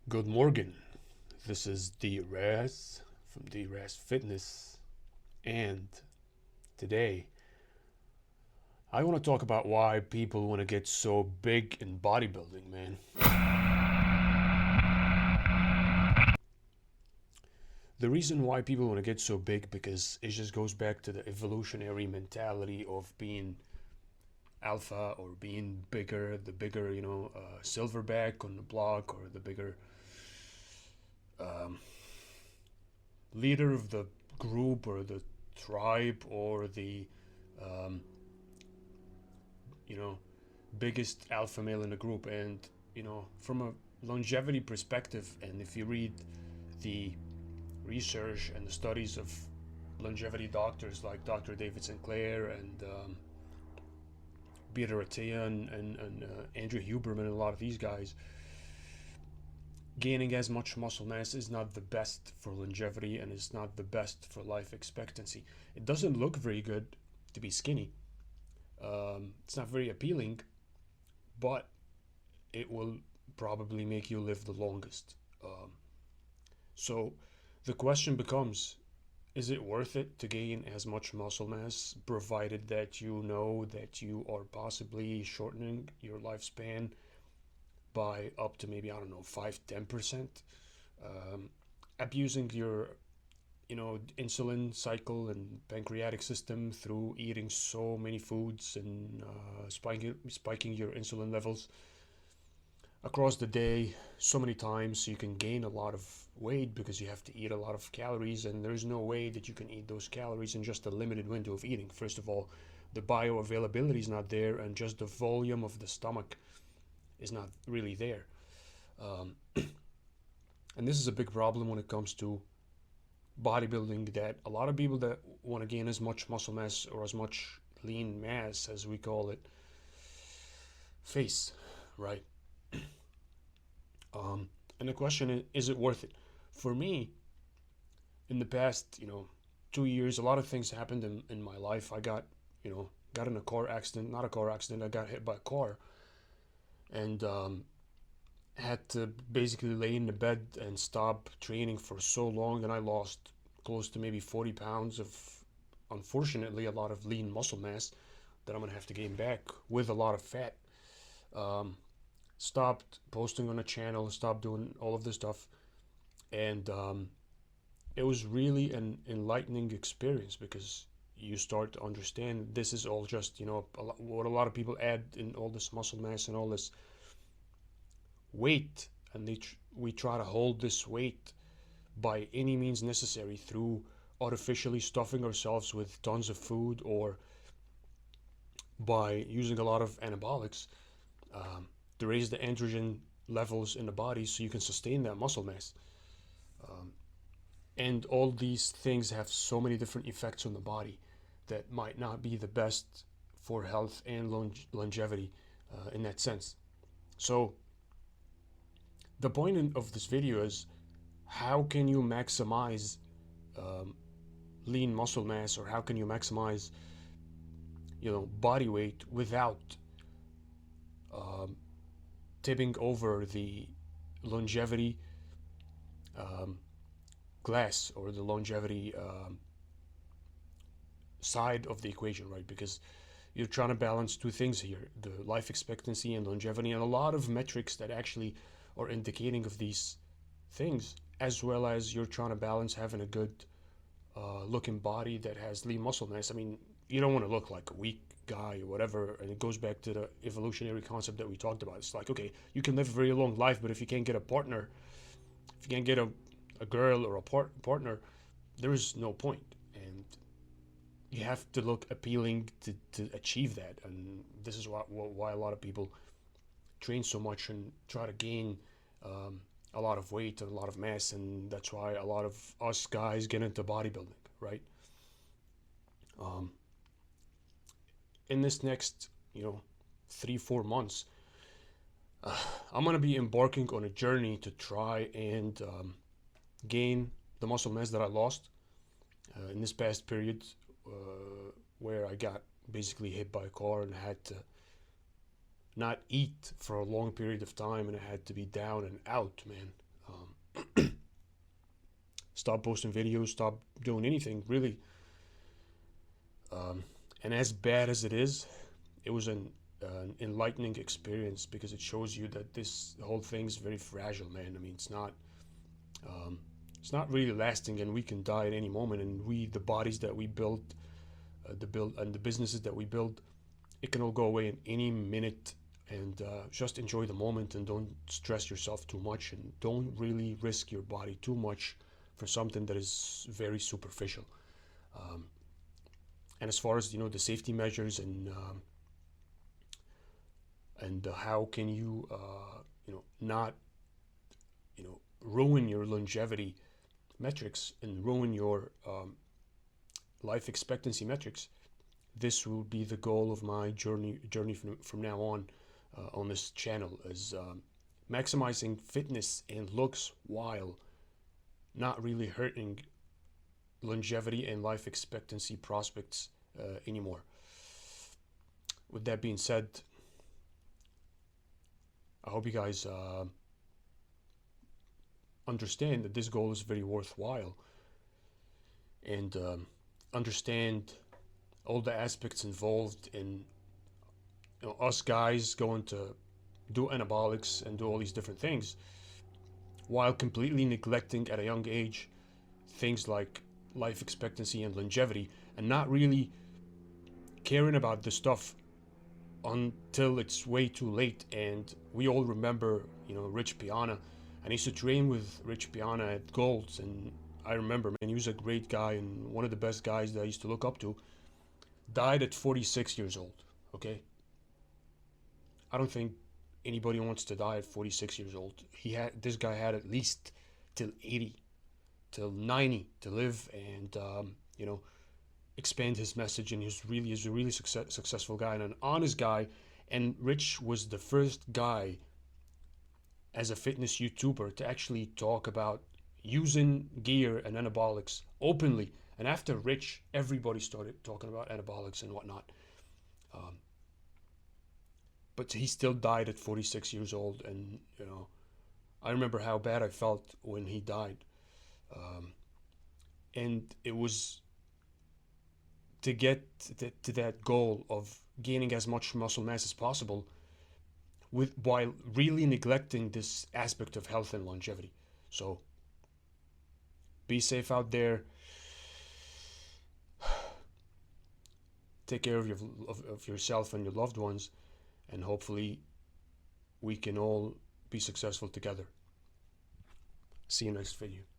Good morning. This is D-RAZ from D-RAZ Fitness, and today I want to talk about why people want to get so big in bodybuilding, man. The reason why people want to get so big because it just goes back to the evolutionary mentality of being alpha or being bigger, the bigger, silverback on the block, or the bigger um, leader of the group or the tribe, or the um, you know biggest alpha male in the group. And from a longevity perspective, and if you read the research and the studies of longevity doctors like Dr. David Sinclair and Peter Attia and Andrew Huberman, and a lot of these guys, gaining as much muscle mass is not the best for longevity, and it's not the best for life expectancy. It doesn't look very good to be skinny. It's not very appealing, but it will probably make you live the longest. So the question becomes, is it worth it to gain as much muscle mass, provided that you know that you are possibly shortening your lifespan by up to maybe, I don't know, 5-10%, abusing your insulin cycle and pancreatic system through eating so many foods and spiking your insulin levels across the day so many times, so you can gain a lot of weight because you have to eat a lot of calories, and there's no way that you can eat those calories in just a limited window of eating. First of all, the bioavailability is not there, and just the volume of the stomach is not really there. Um, and this is a big problem when it comes to bodybuilding, that a lot of people that want to gain as much muscle mass or as much lean mass, as we call it, face, right? And the question is it worth it? For me, in the past, 2 years, a lot of things happened in my life. I got in a car accident, not a car accident, I got hit by a car, and had to basically lay in the bed and stop training for so long, and I lost close to maybe 40 pounds of, unfortunately, a lot of lean muscle mass that I'm gonna have to gain back with a lot of fat. Um, Stopped posting on a channel, stopped doing all of this stuff, and it was really an enlightening experience, because you start to understand this is all just what a lot of people add in all this muscle mass and all this weight, and we try to hold this weight by any means necessary through artificially stuffing ourselves with tons of food, or by using a lot of anabolics to raise the androgen levels in the body so you can sustain that muscle mass. Um, and all these things have so many different effects on the body that might not be the best for health and longevity in that sense. So the point of this video is, how can you maximize um, lean muscle mass, or how can you maximize body weight without um, tipping over the longevity um, glass, or the longevity side of the equation, right? Because you're trying to balance two things here: the life expectancy and longevity, and a lot of metrics that actually are indicating of these things, as well as you're trying to balance having a good looking body that has lean muscle mass. I mean, you don't want to look like a weak guy or whatever, and it goes back to the evolutionary concept that we talked about. It's like, okay, you can live a very long life, but if you can't get a partner, if you can't get a girl or a partner, there is no point. And you have to look appealing to achieve that. And this is why a lot of people train so much and try to gain a lot of weight and a lot of mass, and that's why a lot of us guys get into bodybuilding, right? um, in this next 3-4 months, I'm gonna be embarking on a journey to try and gain the muscle mass that I lost in this past period, where I got basically hit by a car and had to not eat for a long period of time, and I had to be down and out, man. Stop posting videos, stop doing anything, really. And as bad as it was an enlightening experience because it shows you that this whole thing's very fragile, man. I mean, um, it's not really lasting, and we can die at any moment. And the bodies that we build, the businesses that we build, it can all go away in any minute. And just enjoy the moment and don't stress yourself too much, and don't really risk your body too much for something that is very superficial. Um, and as far as the safety measures and how can you not ruin your longevity metrics and ruin your life expectancy metrics, this will be the goal of my journey from now on this channel, is maximizing fitness and looks while not really hurting longevity and life expectancy prospects anymore. With that being said, I hope you guys understand that this goal is very worthwhile, and understand all the aspects involved in us guys going to do anabolics and do all these different things while completely neglecting at a young age things like life expectancy and longevity, and not really caring about this stuff until it's way too late. And we all remember, Rich Piana. And I used to train with Rich Piana at Golds, and I remember, man, he was a great guy and one of the best guys that I used to look up to. Died at 46 years old, okay? I don't think anybody wants to die at 46 years old. This guy had at least till 80, till 90 to live, and expand his message. And he's a really successful guy and an honest guy. And Rich was the first guy as a fitness YouTuber to actually talk about using gear and anabolics openly. And after Rich, everybody started talking about anabolics and whatnot. But he still died at 46 years old, and I remember how bad I felt when he died. And it was to get to that goal of gaining as much muscle mass as possible, while really neglecting this aspect of health and longevity. So be safe out there. Take care of yourself and your loved ones, and hopefully we can all be successful together. See you next video.